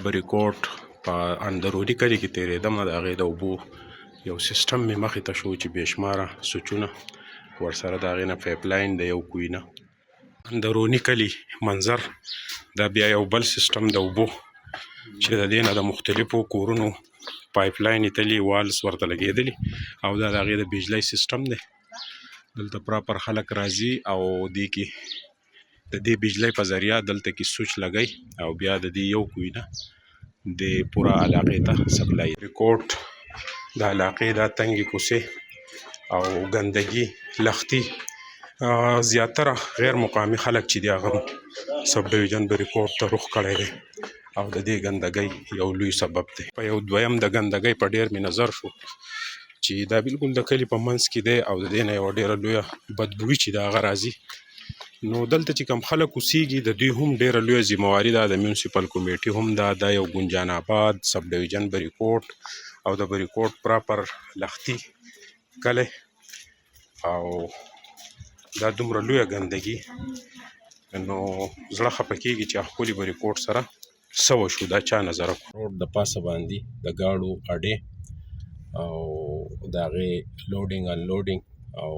بریکوټ په اندروني کلي کې تېرېدم، د هغې د اوبو یو سیسټم مې مخې ته شو چې بې شماره سوچونه ورسره د هغې نه پایپ لاین د یو کوی نه اندروني کلي منظر. دا بیا یو بل سیسټم د اوبو چې د دې نه د مختلفو کورونو پایپ لاین تلي والز ورته لګېدلي او دا د هغې د بجلۍ سیسټم دی. دلته پراپر خلک راځي او دې کې د دې بجلۍ په ذریعه دلته کې سوچ لګی او بیا د دې یو کوی نه د پوره علاقې ته سپلای. ریکورډ د علاقې دا تنګې کوڅې او ګندګي لختي زیاتره غیر مقامي خلک چې دی هغه سب ډویژن بریکوټ ته رخ کړی دی او د دې ګندګۍ یو لوی سبب دی. په یو دویم د ګندګۍ په ډیر مې نظر شو چې دا بالکل د کلي په منځ کې دی او د دې نه یوه ډیره لویه بدبویي چې د هغه راځي. نو دلته چې کوم خلک اوسېږي د دوی هم ډیره لویه ذمهواري ده، د میونسپل کمیټې هم ده، دا یو ګنجان آباد سب ډویژن بریکوټ او د بریکوټ پراپر لختي کلی او دا دومره لویه ګندګي. نو زړه خفه کېږي چې ښکلي بریکوټ سره څه وشو، دا چا نظر کړو. روډ د پاسه باندې د ګاډو اډې او د هغې لوډینګ انلوډینګ او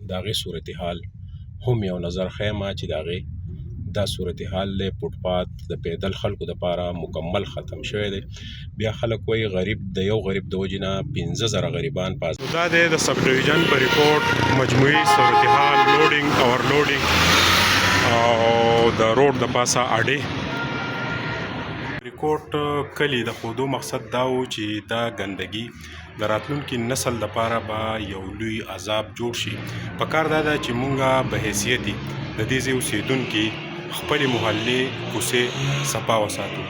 د هغې صورتحال هم یو نظر ښیم چې د هغې دا صورتحال دی. فوټپات د پیدل خلکو دپاره مکمل ختم شوی دی. بیا خلک وایي غریب د یو غریب د وجې نه 15,000 غریبان پاس. دا دی د سب ډویژن بریکوټ مجموعي صورتحال، لوډینګ اور لوډینګ او د روډ د پاسه اډې. بریکوټ کلي د ښودو مقصد دا و چې دا ګندګي د راتلونکي نسل لپاره به یو لوی عذاب جوړ شي. پکار دا ده چې مونږه به حیثیت د دې ځای اوسېدونکي خپلې محلې کوڅې صفا وساتو.